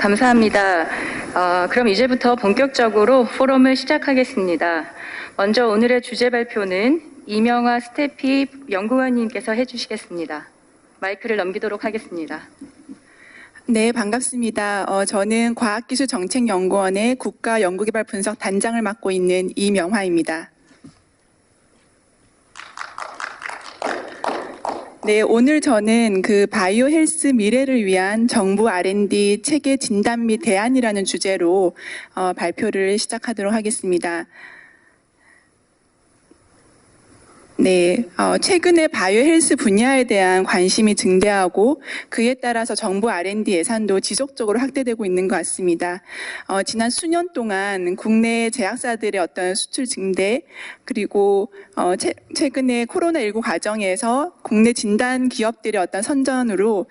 감사합니다. 그럼 이제부터 본격적으로 포럼을 시작하겠습니다. 먼저 오늘의 주제 발표는 이명화 스태피 연구원님께서 해주시겠습니다. 마이크를 넘기도록 하겠습니다. 네, 반갑습니다. 저는 과학기술정책연구원의 국가연구개발분석단장을 맡고 있는 이명화입니다. 네, 오늘 저는 바이오 헬스 미래를 위한 정부 R&D 체계 진단 및 대안이라는 주제로 발표를 시작하도록 하겠습니다. 네, 최근에 바이오 헬스 분야에 대한 관심이 증대하고 그에 따라서 정부 R&D 예산도 지속적으로 확대되고 있는 것 같습니다. 지난 수년 동안 국내 제약사들의 어떤 수출 증대, 그리고 최근에 코로나19 과정에서 국내 진단 기업들의 어떤 선전으로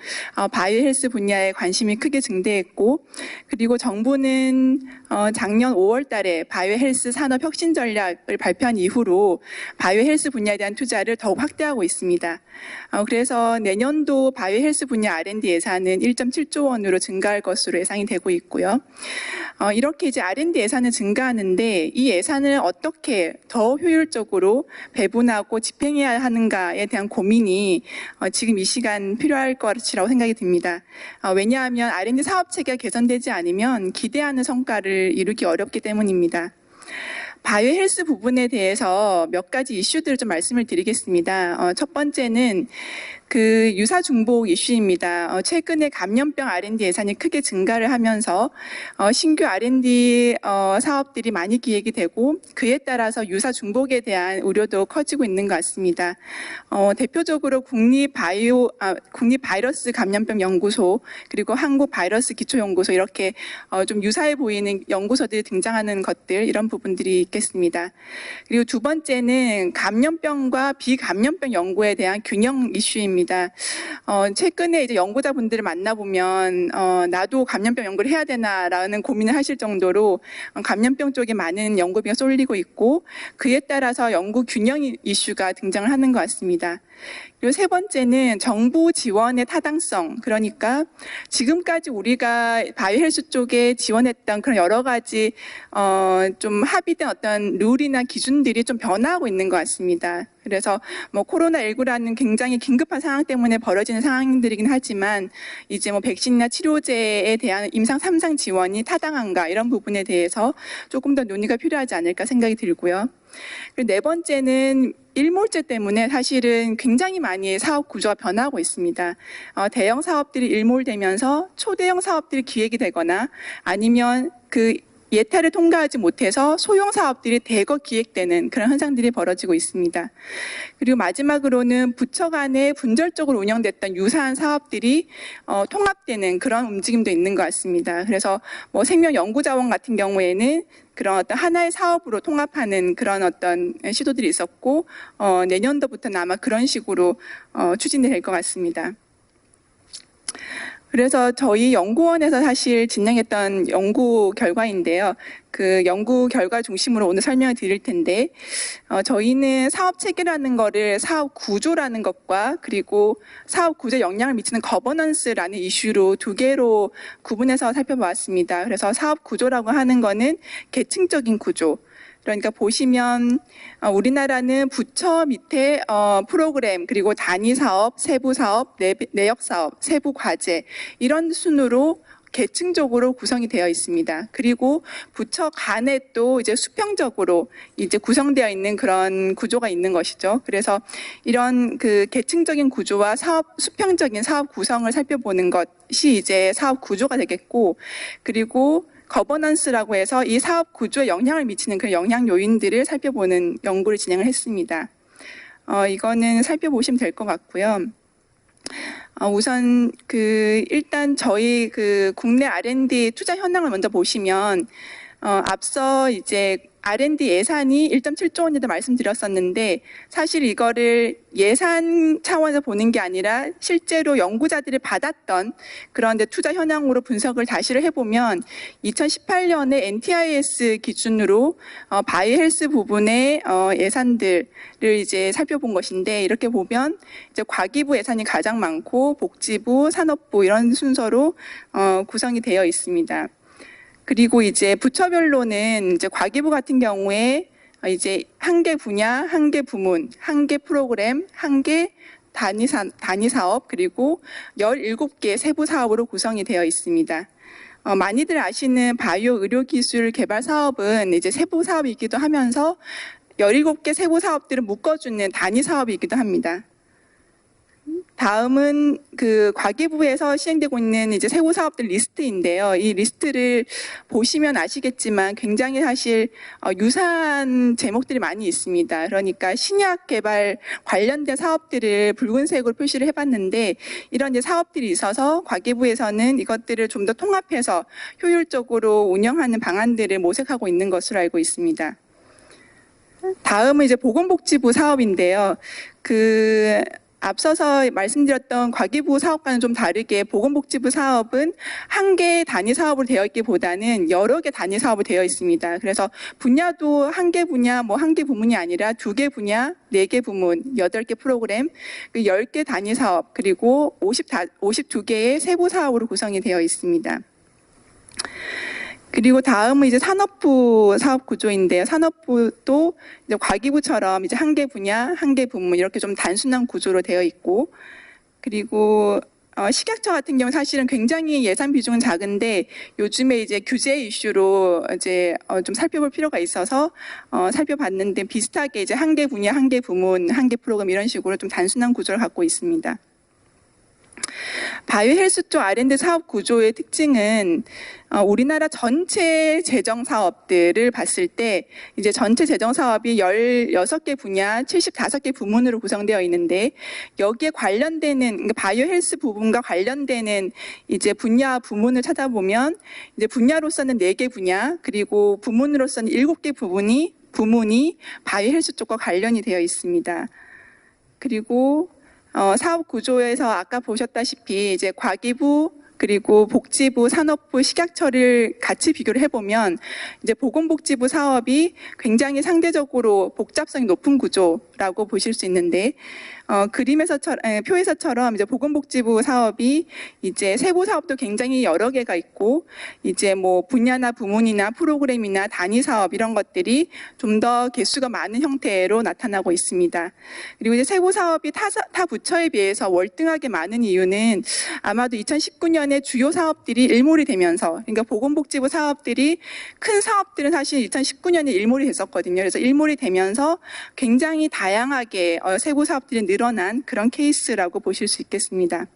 바이오 헬스 분야에 관심이 크게 증대했고, 그리고 정부는 작년 5월 달에 바이오 헬스 산업 혁신 전략을 발표한 이후로 바이오 헬스 분야에 대한 투자를 더욱 확대하고 있습니다. 그래서 내년도 바이오 헬스 분야 R&D 예산은 1.7조 원으로 증가할 것으로 예상이 되고 있고요. 이렇게 이제 R&D 예산은 증가하는데 이 예산을 어떻게 더 효율적으로 배분하고 집행해야 하는가에 대한 고민이 지금 이 시간 필요할 것이라고 생각이 듭니다. 왜냐하면 R&D 사업 체계가 개선되지 않으면 기대하는 성과를 이루기 어렵기 때문입니다. 바이오 헬스 부분에 대해서 몇 가지 이슈들을 좀 말씀을 드리겠습니다. 첫 번째는 유사 중복 이슈입니다. 최근에 감염병 R&D 예산이 크게 증가를 하면서 신규 R&D 사업들이 많이 기획이 되고 그에 따라서 유사 중복에 대한 우려도 커지고 있는 것 같습니다. 대표적으로 국립바이러스 감염병 연구소, 그리고 한국바이러스기초연구소, 이렇게 좀 유사해 보이는 연구소들이 등장하는 것들, 이런 부분들이 있겠습니다. 그리고 두 번째는 감염병과 비감염병 연구에 대한 균형 이슈입니다. 최근에 이제 연구자분들을 만나보면 나도 감염병 연구를 해야 되나라는 고민을 하실 정도로 감염병 쪽에 많은 연구비가 쏠리고 있고 그에 따라서 연구 균형 이슈가 등장을 하는 것 같습니다. 그리고 세 번째는 정부 지원의 타당성, 그러니까 지금까지 우리가 바이오 헬스 쪽에 지원했던 그런 여러 가지 좀 합의된 어떤 룰이나 기준들이 좀 변화하고 있는 것 같습니다. 그래서 코로나19라는 굉장히 긴급한 상황 때문에 벌어지는 상황들이긴 하지만 이제 백신이나 치료제에 대한 임상 3상 지원이 타당한가, 이런 부분에 대해서 조금 더 논의가 필요하지 않을까 생각이 들고요. 그리고 네 번째는 일몰제 때문에 사실은 굉장히 많이 사업 구조가 변화하고 있습니다. 대형 사업들이 일몰되면서 초대형 사업들이 기획이 되거나 아니면 예타를 통과하지 못해서 소형 사업들이 대거 기획되는 그런 현상들이 벌어지고 있습니다. 그리고 마지막으로는 부처 간에 분절적으로 운영됐던 유사한 사업들이 통합되는 그런 움직임도 있는 것 같습니다. 그래서 생명연구자원 같은 경우에는 그런 어떤 하나의 사업으로 통합하는 그런 어떤 시도들이 있었고 내년도부터는 아마 그런 식으로 추진이 될 것 같습니다. 그래서 저희 연구원에서 사실 진행했던 연구 결과인데요. 그 연구 결과 중심으로 오늘 설명을 드릴 텐데 저희는 사업 체계라는 거를 사업 구조라는 것과 그리고 사업 구조에 영향을 미치는 거버넌스라는 이슈로 두 개로 구분해서 살펴보았습니다. 그래서 사업 구조라고 하는 거는 계층적인 구조, 그러니까 보시면 우리나라는 부처 밑에 프로그램, 그리고 단위 사업, 세부 사업, 내역 사업, 세부 과제, 이런 순으로 계층적으로 구성이 되어 있습니다. 그리고 부처 간에 또 이제 수평적으로 이제 구성되어 있는 그런 구조가 있는 것이죠. 그래서 이런 계층적인 구조와 수평적인 사업 구성을 살펴보는 것이 이제 사업 구조가 되겠고, 그리고 거버넌스라고 해서 이 사업 구조에 영향을 미치는 그 영향 요인들을 살펴보는 연구를 진행을 했습니다. 이거는 살펴보시면 될 것 같고요. 우선 일단 저희 국내 R&D 투자 현황을 먼저 보시면 앞서 이제 R&D 예산이 1.7조 원이다 말씀드렸었는데 사실 이거를 예산 차원에서 보는 게 아니라 실제로 연구자들이 받았던 그런데 투자 현황으로 분석을 다시를 해보면 2018년에 NTIS 기준으로 바이오 헬스 부분의 예산들을 이제 살펴본 것인데 이렇게 보면 이제 과기부 예산이 가장 많고 복지부, 산업부 이런 순서로 구성이 되어 있습니다. 그리고 이제 부처별로는 이제 과기부 같은 경우에 이제 한 개 분야, 한 개 부문, 한 개 프로그램, 한 개 단위 사업, 그리고 17개 세부 사업으로 구성이 되어 있습니다. 많이들 아시는 바이오 의료기술 개발 사업은 이제 세부 사업이기도 하면서 17개 세부 사업들을 묶어주는 단위 사업이기도 합니다. 다음은 그 과기부에서 시행되고 있는 이제 세부 사업들 리스트인데요. 이 리스트를 보시면 아시겠지만 굉장히 사실 유사한 제목들이 많이 있습니다. 그러니까 신약 개발 관련된 사업들을 붉은색으로 표시를 해봤는데 이런 이제 사업들이 있어서 과기부에서는 이것들을 좀 더 통합해서 효율적으로 운영하는 방안들을 모색하고 있는 것으로 알고 있습니다. 다음은 이제 보건복지부 사업인데요. 앞서서 말씀드렸던 과기부 사업과는 좀 다르게 보건복지부 사업은 한 개 단위 사업으로 되어 있기보다는 여러 개 단위 사업으로 되어 있습니다. 그래서 분야도 한 개 분야, 뭐 한 개 부문이 아니라 2개 분야, 4개 부문, 8개 프로그램, 10개 단위 사업, 그리고 52개의 세부 사업으로 구성이 되어 있습니다. 그리고 다음은 이제 산업부 사업 구조인데요. 산업부도 이제 과기부처럼 이제 한 개 분야, 한 개 부문 이렇게 좀 단순한 구조로 되어 있고, 그리고 식약처 같은 경우 사실은 굉장히 예산 비중은 작은데 요즘에 이제 규제 이슈로 이제 좀 살펴볼 필요가 있어서 살펴봤는데 비슷하게 이제 한 개 분야, 한 개 부문, 한 개 프로그램 이런 식으로 좀 단순한 구조를 갖고 있습니다. 바이오 헬스 쪽 R&D 사업 구조의 특징은 우리나라 전체 재정 사업들을 봤을 때 이제 전체 재정 사업이 16개 분야, 75개 부문으로 구성되어 있는데 여기에 관련되는 바이오 헬스 부분과 관련되는 이제 분야 부문을 찾아보면 이제 분야로서는 4개 분야, 그리고 부문으로서는 7개 부문이 바이오 헬스 쪽과 관련이 되어 있습니다. 그리고 사업 구조에서 아까 보셨다시피 이제 과기부 그리고 복지부, 산업부, 식약처를 같이 비교를 해보면 이제 보건복지부 사업이 굉장히 상대적으로 복잡성이 높은 구조라고 보실 수 있는데 표에서처럼 이제 보건복지부 사업이 이제 세부 사업도 굉장히 여러 개가 있고 이제 뭐 분야나 부문이나 프로그램이나 단위 사업 이런 것들이 좀 더 개수가 많은 형태로 나타나고 있습니다. 그리고 이제 세부 사업이 타 부처에 비해서 월등하게 많은 이유는 아마도 2019년에 주요 사업들이 일몰이 되면서, 그러니까 보건복지부 사업들이 큰 사업들은 사실 2019년에 일몰이 됐었거든요. 그래서 일몰이 되면서 굉장히 다양하게 세부 사업들이 늘어난 그런 케이스라고 보실 수 있겠습니다.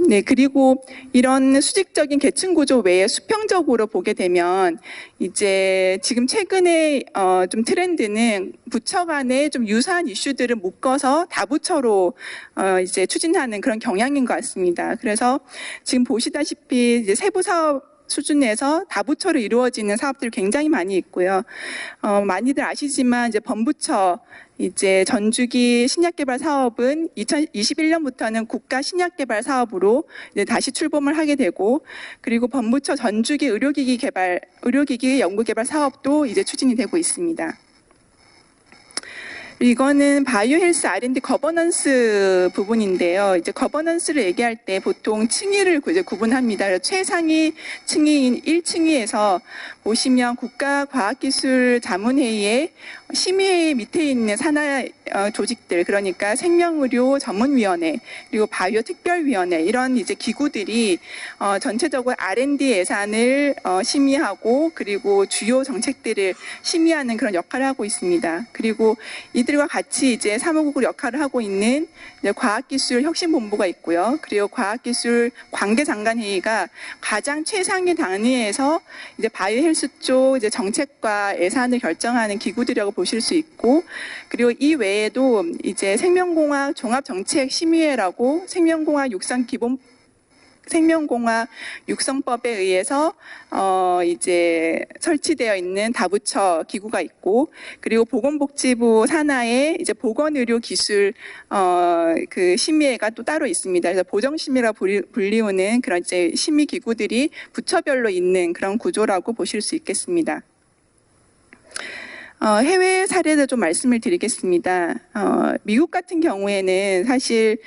네, 그리고 이런 수직적인 계층 구조 외에 수평적으로 보게 되면 이제 지금 최근에 좀 트렌드는 부처 간에 좀 유사한 이슈들을 묶어서 다부처로 이제 추진하는 그런 경향인 것 같습니다. 그래서 지금 보시다시피 이제 세부 사업 수준에서 다부처로 이루어지는 사업들이 굉장히 많이 있고요. 많이들 아시지만 이제 범부처 이제 전주기 신약개발 사업은 2021년부터는 국가 신약개발 사업으로 이제 다시 출범을 하게 되고, 그리고 범부처 전주기 의료기기 연구개발 사업도 이제 추진이 되고 있습니다. 이거는 바이오 헬스 R&D 거버넌스 부분인데요. 이제 거버넌스를 얘기할 때 보통 층위를 이제 구분합니다. 최상위 층위인 1층위에서 보시면 국가과학기술자문회의의 심의회 밑에 있는 산하 조직들, 그러니까 생명의료 전문위원회, 그리고 바이오 특별위원회 이런 이제 기구들이 전체적으로 R&D 예산을 심의하고 그리고 주요 정책들을 심의하는 그런 역할을 하고 있습니다. 그리고 이들과 같이 이제 사무국으로 역할을 하고 있는 이제 과학기술혁신본부가 있고요. 그리고 과학기술 관계장관회의가 가장 최상위 단위에서 이제 바이오 헬스 쪽 이제 정책과 예산을 결정하는 기구들이라고 보실 수 있고, 그리고 이 외에도 이제 생명공학 종합정책심의회라고 생명공학 육상 기본 생명공학 육성법에 의해서 이제 설치되어 있는 다부처 기구가 있고, 그리고 보건복지부 산하에 이제 보건의료기술 그 심의회가 또 따로 있습니다. 그래서 보정심의라 불리우는 그런 이제 심의 기구들이 부처별로 있는 그런 구조라고 보실 수 있겠습니다. 해외 사례를 좀 말씀을 드리겠습니다. 미국 같은 경우에는 사실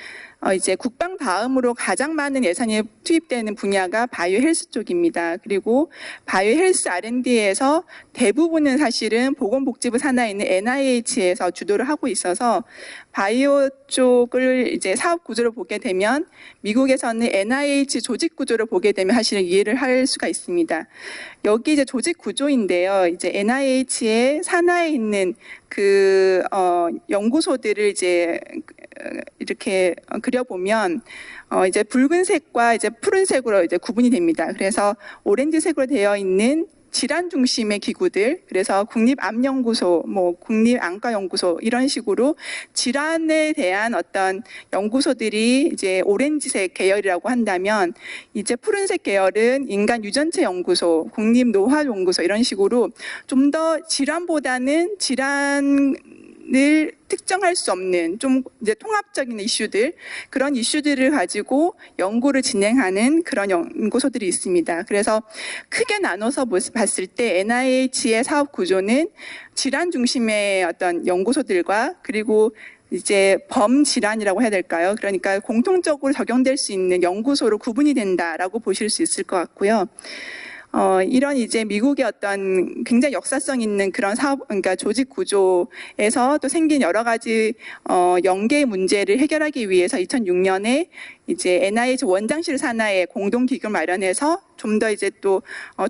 이제 국방 다음으로 가장 많은 예산이 투입되는 분야가 바이오 헬스 쪽입니다. 그리고 바이오 헬스 R&D에서 대부분은 사실은 보건복지부 산하에 있는 NIH에서 주도를 하고 있어서 바이오 쪽을 이제 사업 구조를 보게 되면 미국에서는 NIH 조직 구조를 보게 되면 사실은 이해를 할 수가 있습니다. 여기 이제 조직 구조인데요. 이제 NIH의 산하에 있는 그 연구소들을 이제 이렇게 그려보면 이제 붉은색과 이제 푸른색으로 이제 구분이 됩니다. 그래서 오렌지색으로 되어 있는 질환 중심의 기구들, 그래서 국립암연구소, 국립안과연구소 이런 식으로 질환에 대한 어떤 연구소들이 이제 오렌지색 계열이라고 한다면, 이제 푸른색 계열은 인간 유전체 연구소, 국립노화연구소 이런 식으로 좀 더 질환보다는 질환을 특정할 수 없는 좀 이제 통합적인 이슈들, 그런 이슈들을 가지고 연구를 진행하는 그런 연구소들이 있습니다. 그래서 크게 나눠서 봤을 때 NIH의 사업 구조는 질환 중심의 어떤 연구소들과, 그리고 이제 범질환이라고 해야 될까요? 그러니까 공통적으로 적용될 수 있는 연구소로 구분이 된다라고 보실 수 있을 것 같고요. 이런 이제 미국의 어떤 굉장히 역사성 있는 그런 사업, 그러니까 조직 구조에서 또 생긴 여러 가지 연계 문제를 해결하기 위해서 2006년에 이제 NIH 원장실 산하에 공동 기금 마련해서 좀 더 이제 또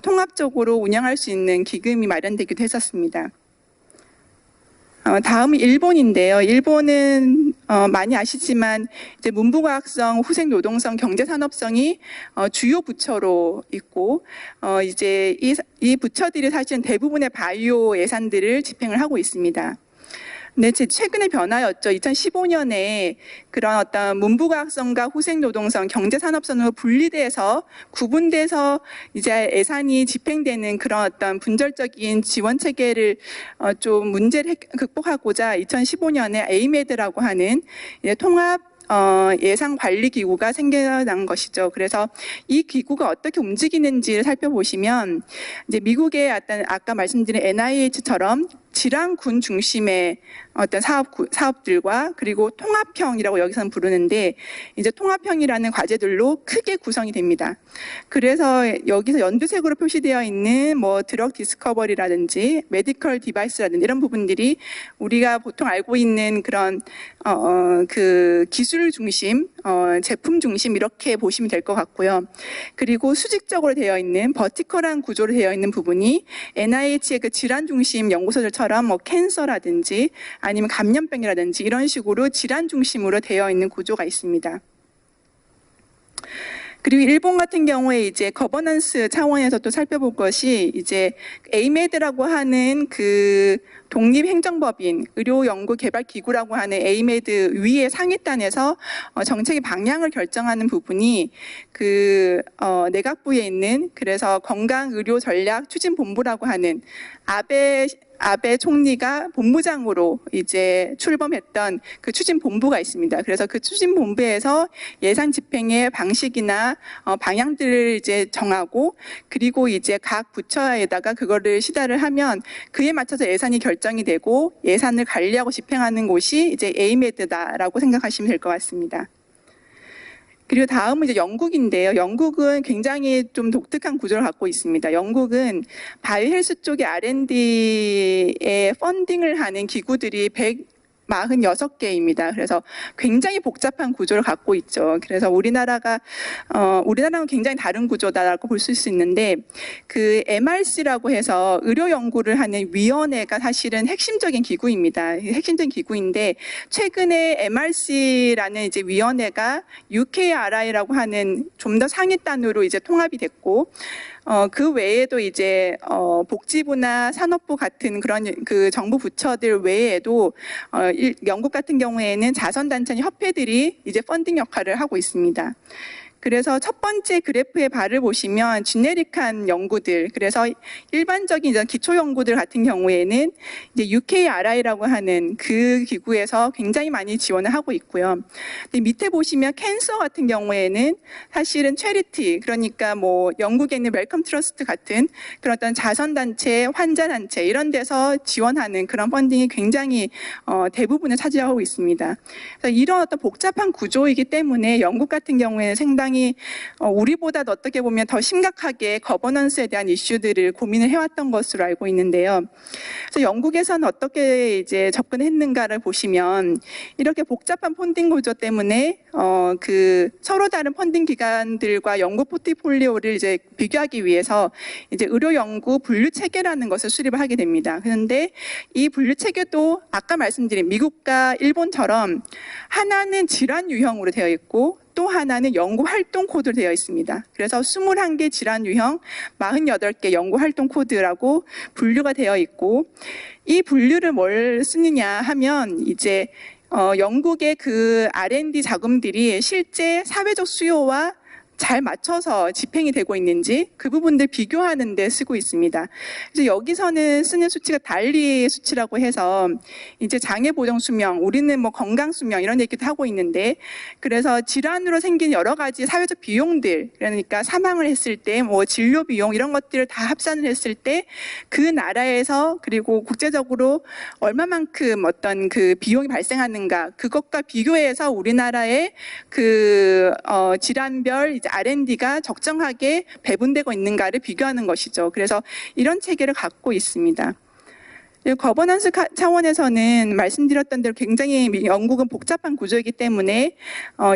통합적으로 운영할 수 있는 기금이 마련되기도 했었습니다. 다음은 일본인데요. 일본은 많이 아시지만 이제 문부과학성, 후생노동성, 경제산업성이 주요 부처로 있고, 이제 이 부처들이 사실은 대부분의 바이오 예산들을 집행을 하고 있습니다. 네, 최근의 변화였죠. 2015년에 그런 어떤 문부과학성과 후생노동성, 경제산업성으로 분리돼서 구분돼서 이제 예산이 집행되는 그런 어떤 분절적인 지원 체계를 좀 문제를 극복하고자 2015년에 에이메드라고 하는 이제 통합 예산관리기구가 생겨난 것이죠. 그래서 이 기구가 어떻게 움직이는지를 살펴보시면, 이제 미국의 어떤 아까 말씀드린 NIH처럼 질환군 중심의 어떤 사업들과, 그리고 통합형이라고 여기서는 부르는데, 이제 통합형이라는 과제들로 크게 구성이 됩니다. 그래서 여기서 연두색으로 표시되어 있는 뭐 드럭 디스커버리라든지 메디컬 디바이스라든지 이런 부분들이 우리가 보통 알고 있는 그런 그 기술 중심, 제품 중심 이렇게 보시면 될 것 같고요. 그리고 수직적으로 되어 있는 버티컬한 구조로 되어 있는 부분이 NIH의 그 질환 중심 연구소들처럼 뭐 캔서라든지 아니면 감염병이라든지 이런 식으로 질환 중심으로 되어 있는 구조가 있습니다. 그리고 일본 같은 경우에 이제 거버넌스 차원에서 또 살펴볼 것이, 이제 에이메드라고 하는 그 독립행정법인 의료연구개발기구라고 하는 에이메드 위의 상위단에서 정책의 방향을 결정하는 부분이 그 내각부에 있는, 그래서 건강의료전략추진본부라고 하는 아베 총리가 본부장으로 이제 출범했던 그 추진본부가 있습니다. 그래서 그 추진본부에서 예산 집행의 방식이나 방향들을 이제 정하고, 그리고 이제 각 부처에다가 그거를 시달을 하면 그에 맞춰서 예산이 결정이 되고 예산을 관리하고 집행하는 곳이 이제 에이메드다라고 생각하시면 될 것 같습니다. 그리고 다음은 이제 영국인데요. 영국은 굉장히 좀 독특한 구조를 갖고 있습니다. 영국은 바이오 헬스 쪽의 R&D에 펀딩을 하는 기구들이 146개입니다. 그래서 굉장히 복잡한 구조를 갖고 있죠. 그래서 우리나라랑 굉장히 다른 구조다라고 볼 수 있는데, 그 MRC라고 해서 의료 연구를 하는 위원회가 사실은 핵심적인 기구입니다. 핵심적인 기구인데, 최근에 MRC라는 이제 위원회가 UKRI라고 하는 좀 더 상위 단으로 이제 통합이 됐고, 그 외에도 이제 복지부나 산업부 같은 그런 그 정부 부처들 외에도 영국 같은 경우에는 자선단체 협회들이 이제 펀딩 역할을 하고 있습니다. 그래서 첫 번째 그래프의 바를 보시면 지네릭한 연구들, 그래서 일반적인 이런 기초 연구들 같은 경우에는 이제 UKRI라고 하는 그 기구에서 굉장히 많이 지원을 하고 있고요. 근데 밑에 보시면 캔서 같은 경우에는 사실은 체리티, 그러니까 뭐 영국에 있는 웰컴 트러스트 같은 그런 어떤 자선단체, 환자단체 이런 데서 지원하는 그런 펀딩이 굉장히 대부분을 차지하고 있습니다. 그래서 이런 어떤 복잡한 구조이기 때문에 영국 같은 경우에는 상당히 우리보다도 어떻게 보면 더 심각하게 거버넌스에 대한 이슈들을 고민을 해왔던 것으로 알고 있는데요. 그래서 영국에서는 어떻게 이제 접근했는가를 보시면 이렇게 복잡한 펀딩 구조 때문에 그 서로 다른 펀딩 기관들과 연구 포트폴리오를 이제 비교하기 위해서 이제 의료 연구 분류 체계라는 것을 수립을 하게 됩니다. 그런데 이 분류 체계도 아까 말씀드린 미국과 일본처럼 하나는 질환 유형으로 되어 있고 또 하나는 연구 활동 코드로 되어 있습니다. 그래서 21개 질환 유형, 48개 연구 활동 코드라고 분류가 되어 있고 이 분류를 뭘 쓰느냐 하면 이제 영국의 그 R&D 자금들이 실제 사회적 수요와 잘 맞춰서 집행이 되고 있는지 그 부분들 비교하는 데 쓰고 있습니다. 그래서 여기서는 쓰는 수치가 달리 수치라고 해서 이제 장애 보정 수명, 우리는 뭐 건강 수명 이런 얘기도 하고 있는데 그래서 질환으로 생긴 여러 가지 사회적 비용들, 그러니까 사망을 했을 때 뭐 진료 비용 이런 것들을 다 합산을 했을 때 그 나라에서 그리고 국제적으로 얼마만큼 어떤 그 비용이 발생하는가 그것과 비교해서 우리나라의 그 질환별 R&D가 적정하게 배분되고 있는가를 비교하는 것이죠. 그래서 이런 체계를 갖고 있습니다. 거버넌스 차원에서는 말씀드렸던 대로 굉장히 영국은 복잡한 구조이기 때문에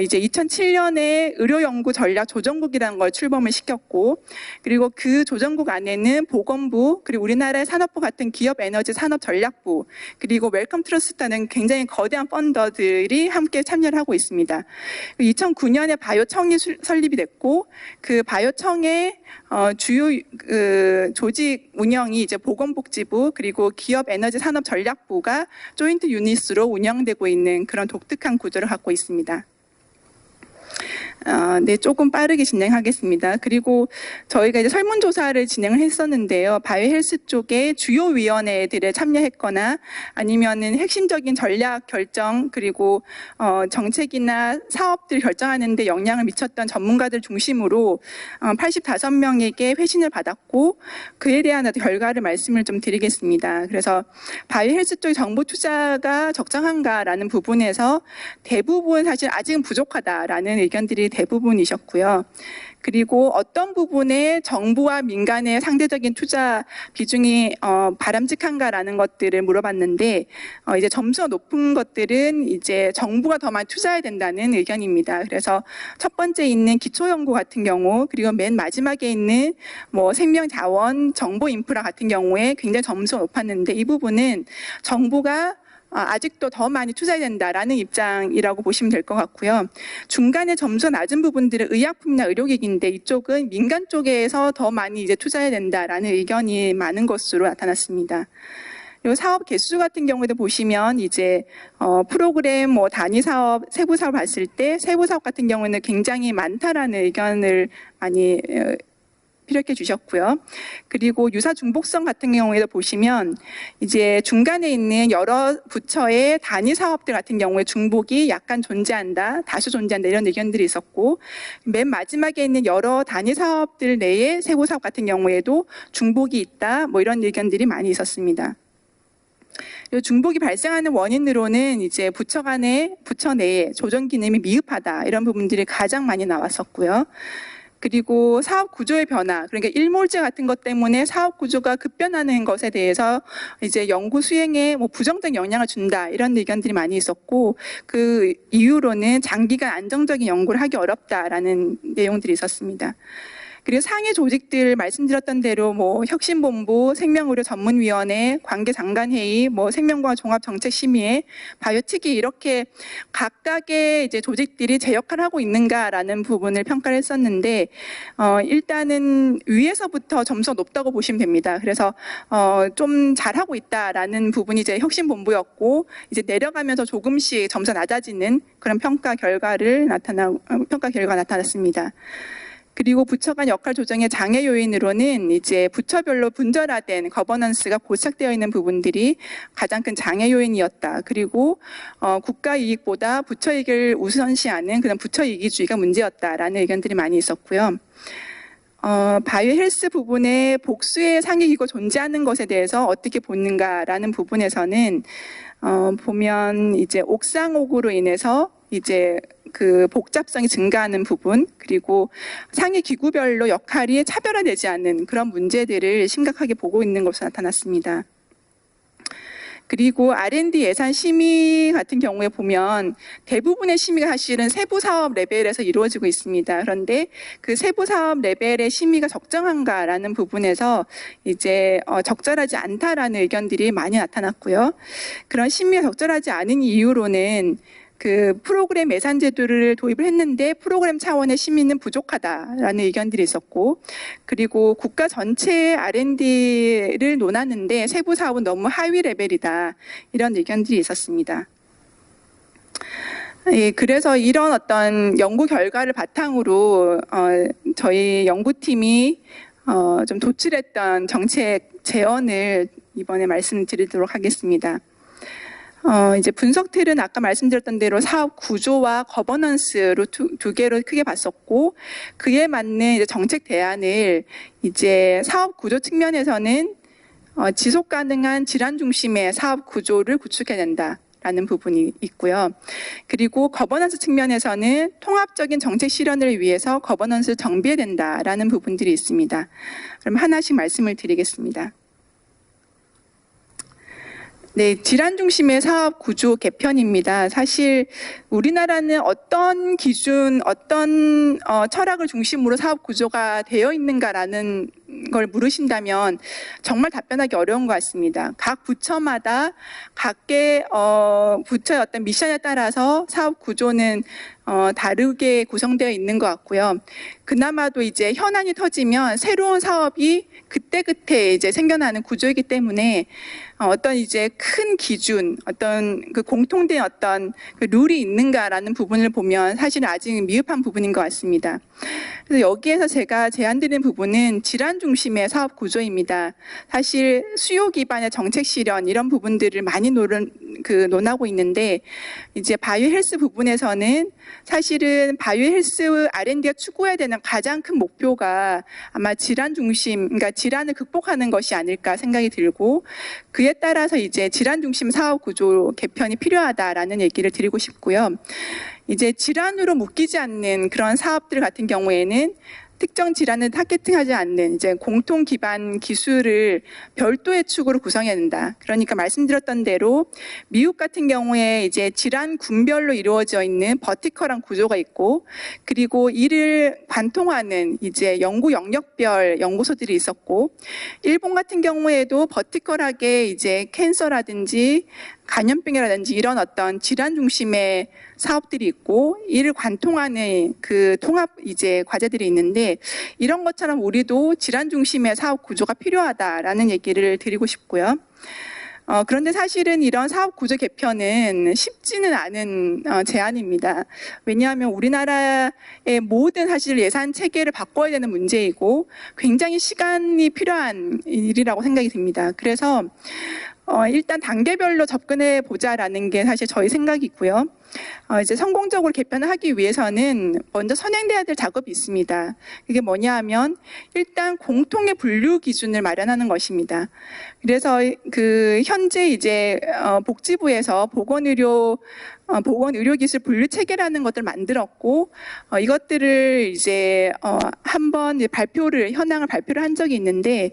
이제 2007년에 의료연구 전략 조정국이라는 걸 출범을 시켰고 그리고 그 조정국 안에는 보건부 그리고 우리나라의 산업부 같은 기업 에너지 산업 전략부 그리고 웰컴 트러스트라는 굉장히 거대한 펀더들이 함께 참여를 하고 있습니다. 2009년에 바이오청이 설립이 됐고 그 바이오청의 주요 조직 운영이 이제 보건복지부 그리고 기업 에너지 산업 전략부가 조인트 유닛으로 운영되고 있는 그런 독특한 구조를 갖고 있습니다. 네, 조금 빠르게 진행하겠습니다. 그리고 저희가 이제 설문조사를 진행을 했었는데요. 바이오헬스 쪽에 주요 위원회들에 참여했거나 아니면은 핵심적인 전략 결정 그리고 정책이나 사업들 결정하는 데 영향을 미쳤던 전문가들 중심으로 85명에게 회신을 받았고 그에 대한 결과를 말씀을 좀 드리겠습니다. 그래서 바이오헬스 쪽 정보 투자가 적정한가라는 부분에서 대부분 사실 아직은 부족하다라는 의견들이 대부분이셨고요. 그리고 어떤 부분에 정부와 민간의 상대적인 투자 비중이 바람직한가라는 것들을 물어봤는데 이제 점수가 높은 것들은 이제 정부가 더 많이 투자해야 된다는 의견입니다. 그래서 첫 번째 있는 기초연구 같은 경우 그리고 맨 마지막에 있는 뭐 생명자원, 정보 인프라 같은 경우에 굉장히 점수가 높았는데 이 부분은 정부가 아직도 더 많이 투자해야 된다라는 입장이라고 보시면 될 것 같고요. 중간에 점수가 낮은 부분들은 의약품이나 의료기기인데 이쪽은 민간 쪽에서 더 많이 이제 투자해야 된다라는 의견이 많은 것으로 나타났습니다. 그리고 사업 개수 같은 경우에도 보시면 이제 프로그램 뭐 단위 사업, 세부 사업 봤을 때 세부 사업 같은 경우에는 굉장히 많다라는 의견을 많이 피력해 주셨고요. 그리고 유사 중복성 같은 경우에도 보시면 이제 중간에 있는 여러 부처의 단위 사업들 같은 경우에 중복이 약간 존재한다, 다수 존재한다 이런 의견들이 있었고 맨 마지막에 있는 여러 단위 사업들 내에 세부 사업 같은 경우에도 중복이 있다, 뭐 이런 의견들이 많이 있었습니다. 중복이 발생하는 원인으로는 이제 부처 내에 조정 기능이 미흡하다 이런 부분들이 가장 많이 나왔었고요. 그리고 사업 구조의 변화, 그러니까 일몰제 같은 것 때문에 사업 구조가 급변하는 것에 대해서 이제 연구 수행에 뭐 부정적 영향을 준다 이런 의견들이 많이 있었고 그 이유로는 장기간 안정적인 연구를 하기 어렵다라는 내용들이 있었습니다. 그리고 상위 조직들 말씀드렸던 대로 뭐 혁신본부, 생명의료 전문위원회, 관계장관회의, 뭐 생명과학 종합정책심의회, 바이오특위 이렇게 각각의 이제 조직들이 제 역할을 하고 있는가라는 부분을 평가를 했었는데 일단은 위에서부터 점수가 높다고 보시면 됩니다. 그래서 좀 잘하고 있다라는 부분이 이제 혁신본부였고 이제 내려가면서 조금씩 점수가 낮아지는 그런 평가 결과가 나타났습니다. 그리고 부처 간 역할 조정의 장애 요인으로는 이제 부처별로 분절화된 거버넌스가 고착되어 있는 부분들이 가장 큰 장애 요인이었다. 그리고 국가 이익보다 부처 이익을 우선시하는 그런 부처 이기주의가 문제였다라는 의견들이 많이 있었고요. 바이오 헬스 부분에 복수의 상위기구 존재하는 것에 대해서 어떻게 보는가라는 부분에서는 보면 이제 옥상옥으로 인해서 이제 그 복잡성이 증가하는 부분, 그리고 상위 기구별로 역할이 차별화되지 않는 그런 문제들을 심각하게 보고 있는 것으로 나타났습니다. 그리고 R&D 예산 심의 같은 경우에 보면 대부분의 심의가 사실은 세부 사업 레벨에서 이루어지고 있습니다. 그런데 그 세부 사업 레벨의 심의가 적정한가라는 부분에서 이제 적절하지 않다라는 의견들이 많이 나타났고요. 그런 심의가 적절하지 않은 이유로는 그 프로그램 예산 제도를 도입을 했는데 프로그램 차원의 심의는 부족하다라는 의견들이 있었고, 그리고 국가 전체의 R&D를 논하는데 세부 사업은 너무 하위 레벨이다, 이런 의견들이 있었습니다. 예, 그래서 이런 어떤 연구 결과를 바탕으로 저희 연구팀이 좀 도출했던 정책 제언을 이번에 말씀드리도록 하겠습니다. 이제 분석 틀은 아까 말씀드렸던 대로 사업 구조와 거버넌스로 두 개로 크게 봤었고, 그에 맞는 이제 정책 대안을 이제 사업 구조 측면에서는 지속 가능한 질환 중심의 사업 구조를 구축해야 된다라는 부분이 있고요. 그리고 거버넌스 측면에서는 통합적인 정책 실현을 위해서 거버넌스를 정비해야 된다라는 부분들이 있습니다. 그럼 하나씩 말씀을 드리겠습니다. 네, 질환 중심의 사업 구조 개편입니다. 사실 우리나라는 어떤 기준, 어떤 철학을 중심으로 사업 구조가 되어 있는가라는 걸 물으신다면 정말 답변하기 어려운 것 같습니다. 각 부처마다 각계 부처의 어떤 미션에 따라서 사업 구조는 다르게 구성되어 있는 것 같고요. 그나마도 이제 현안이 터지면 새로운 사업이 그때그때 이제 생겨나는 구조이기 때문에 어떤 이제 큰 기준, 어떤 그 공통된 어떤 그 룰이 있는가라는 부분을 보면 사실은 아직 미흡한 부분인 것 같습니다. 그래서 여기에서 제가 제안드리는 부분은 질환 중심의 사업 구조입니다. 사실 수요 기반의 정책 실현 이런 부분들을 많이 논하고 있는데, 이제 바이오 헬스 부분에서는 사실은 바이오 헬스 R&D가 추구해야 되는 가장 큰 목표가 아마 질환 중심, 그러니까 질환을 극복하는 것이 아닐까 생각이 들고, 그에 따라서 이제 질환 중심 사업 구조 개편이 필요하다라는 얘기를 드리고 싶고요. 이제 질환으로 묶이지 않는 그런 사업들 같은 경우에는 특정 질환을 타겟팅하지 않는 이제 공통 기반 기술을 별도의 축으로 구성해야 된다. 그러니까 말씀드렸던 대로 미국 같은 경우에 이제 질환 군별로 이루어져 있는 버티컬한 구조가 있고, 그리고 이를 관통하는 이제 연구 영역별 연구소들이 있었고, 일본 같은 경우에도 버티컬하게 이제 캔서라든지 간염병이라든지 이런 어떤 질환 중심의 사업들이 있고, 이를 관통하는 그 통합 이제 과제들이 있는데, 이런 것처럼 우리도 질환 중심의 사업 구조가 필요하다라는 얘기를 드리고 싶고요. 그런데 사실은 이런 사업 구조 개편은 쉽지는 않은 제안입니다. 왜냐하면 우리나라의 모든 사실 예산 체계를 바꿔야 되는 문제이고 굉장히 시간이 필요한 일이라고 생각이 듭니다. 그래서 일단 단계별로 접근해 보자라는 게 사실 저희 생각이고요. 이제 성공적으로 개편을 하기 위해서는 먼저 선행돼야 될 작업이 있습니다. 이게 뭐냐 하면 일단 공통의 분류 기준을 마련하는 것입니다. 그래서 그 현재 이제 복지부에서 보건의료기술 분류 체계라는 것들을 만들었고, 이것들을 이제 한번 현황을 발표를 한 적이 있는데,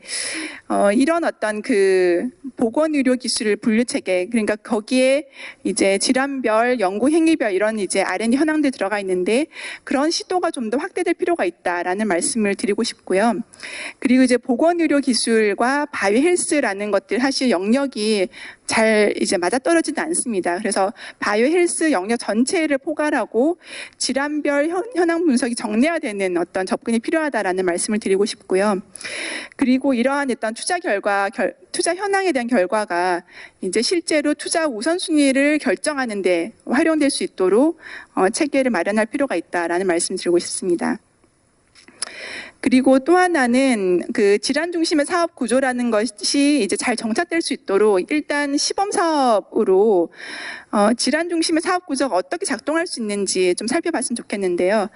이런 어떤 그 보건의료기술 분류 체계, 그러니까 거기에 이제 질환별 연구 연구 행위별 이런 이제 R&D 현황들 들어가 있는데 그런 시도가 좀 더 확대될 필요가 있다라는 말씀을 드리고 싶고요. 그리고 이제 보건의료 기술과 바이오 헬스라는 것들 사실 영역이 잘 이제 맞아떨어지지 않습니다. 그래서 바이오 헬스 영역 전체를 포괄하고 질환별 현황 분석이 정례화되는 어떤 접근이 필요하다라는 말씀을 드리고 싶고요. 그리고 이러한 일단 투자 현황에 대한 결과가 이제 실제로 투자 우선순위를 결정하는데 활용될 수 있도록 체계를 마련할 필요가 있다라는 말씀 드리고 싶습니다. 그리고 또 하나는 그 질환 중심의 사업 구조라는 것이 이제 잘 정착될 수 있도록 일단 시범 사업으로 질환 중심의 사업 구조가 어떻게 작동할 수 있는지 좀 살펴봤으면 좋겠는데요.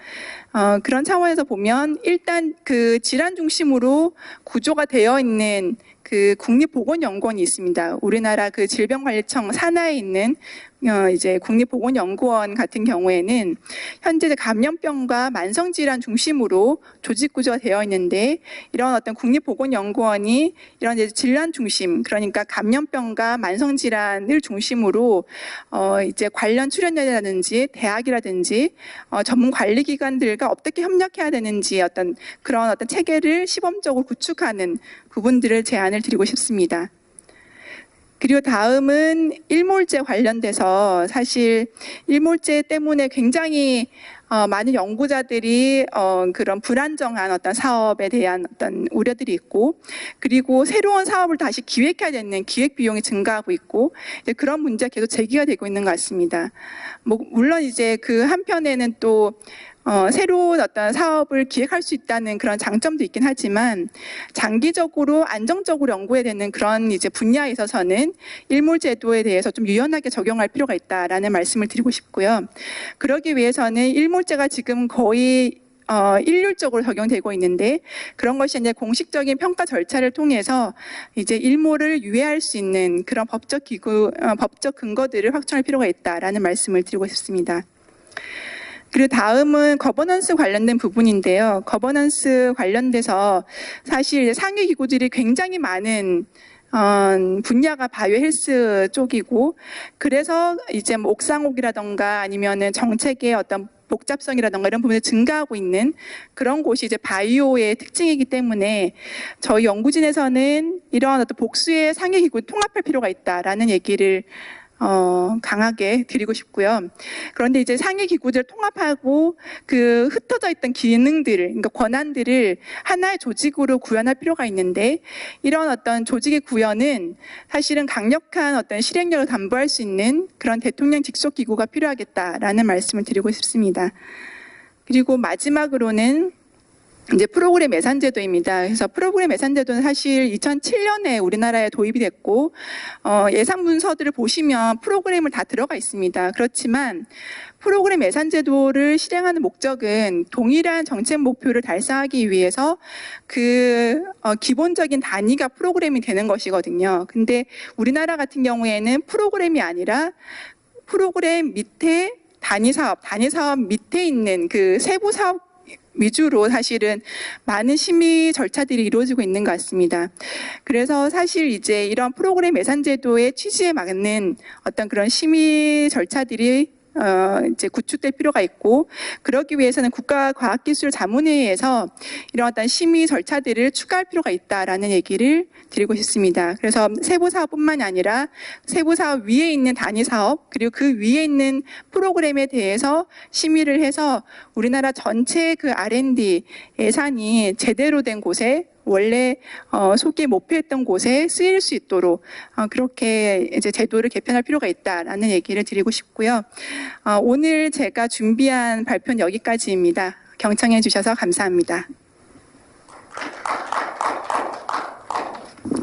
그런 차원에서 보면 일단 그 질환 중심으로 구조가 되어 있는 그 국립보건연구원이 있습니다. 우리나라 그 질병관리청 산하에 있는 이제 국립보건연구원 같은 경우에는 현재 감염병과 만성질환 중심으로 조직 구조가 되어 있는데 이런 어떤 국립보건연구원이 이런 이제 질환 중심, 그러니까 감염병과 만성질환을 중심으로 이제 관련 출연자라든지 대학이라든지 전문 관리기관들과 어떻게 협력해야 되는지 그런 어떤 체계를 시범적으로 구축하는 부분들을 제안을 드리고 싶습니다. 그리고 다음은 일몰제 관련돼서 사실 일몰제 때문에 굉장히 많은 연구자들이 그런 불안정한 어떤 사업에 대한 어떤 우려들이 있고, 그리고 새로운 사업을 다시 기획해야 되는 기획 비용이 증가하고 있고, 이제 그런 문제가 계속 제기가 되고 있는 것 같습니다. 물론 이제 그 한편에는 또 새로운 어떤 사업을 기획할 수 있다는 그런 장점도 있긴 하지만 장기적으로 안정적으로 연구해야 되는 그런 이제 분야에 있어서는 일몰 제도에 대해서 좀 유연하게 적용할 필요가 있다라는 말씀을 드리고 싶고요. 그러기 위해서는 일몰제가 지금 거의 일률적으로 적용되고 있는데 그런 것이 이제 공식적인 평가 절차를 통해서 이제 일몰을 유예할 수 있는 그런 법적 근거들을 확충할 필요가 있다라는 말씀을 드리고 싶습니다. 그리고 다음은 거버넌스 관련된 부분인데요. 거버넌스 관련돼서 사실 이제 상위 기구들이 굉장히 많은 분야가 바이오 헬스 쪽이고, 그래서 이제 뭐 옥상옥이라던가 아니면은 정책의 어떤 복잡성이라던가 이런 부분이 증가하고 있는 그런 곳이 이제 바이오의 특징이기 때문에 저희 연구진에서는 이러한 어떤 복수의 상위 기구를 통합할 필요가 있다라는 얘기를 강하게 드리고 싶고요. 그런데 이제 상위 기구들 통합하고 그 흩어져 있던 기능들을, 그러니까 권한들을 하나의 조직으로 구현할 필요가 있는데 이런 어떤 조직의 구현은 사실은 강력한 어떤 실행력을 담보할 수 있는 그런 대통령 직속 기구가 필요하겠다라는 말씀을 드리고 싶습니다. 그리고 마지막으로는 이제 프로그램 예산제도입니다. 그래서 프로그램 예산제도는 사실 2007년에 우리나라에 도입이 됐고 예산 문서들을 보시면 프로그램을 다 들어가 있습니다. 그렇지만 프로그램 예산제도를 실행하는 목적은 동일한 정책 목표를 달성하기 위해서 그 기본적인 단위가 프로그램이 되는 것이거든요. 근데 우리나라 같은 경우에는 프로그램이 아니라 프로그램 밑에 단위 사업 밑에 있는 그 세부 사업 위주로 사실은 많은 심의 절차들이 이루어지고 있는 것 같습니다. 그래서 사실 이제 이런 프로그램 예산제도의 취지에 맞는 어떤 그런 심의 절차들이 이제 구축될 필요가 있고, 그러기 위해서는 국가과학기술자문회의에서 이런 어떤 심의 절차들을 추가할 필요가 있다라는 얘기를 드리고 싶습니다. 그래서 세부 사업뿐만이 아니라 세부 사업 위에 있는 단위 사업, 그리고 그 위에 있는 프로그램에 대해서 심의를 해서 우리나라 전체 그 R&D 예산이 제대로 된 곳에 원래 소기에 목표했던 곳에 쓰일 수 있도록 그렇게 이제 제도를 개편할 필요가 있다라는 얘기를 드리고 싶고요. 오늘 제가 준비한 발표는 여기까지입니다. 경청해 주셔서 감사합니다.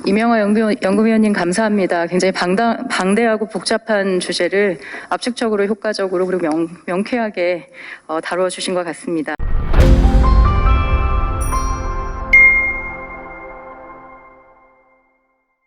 이명화 연구위원님 감사합니다. 굉장히 방대하고 복잡한 주제를 압축적으로 효과적으로 그리고 명쾌하게 다루어 주신 것 같습니다.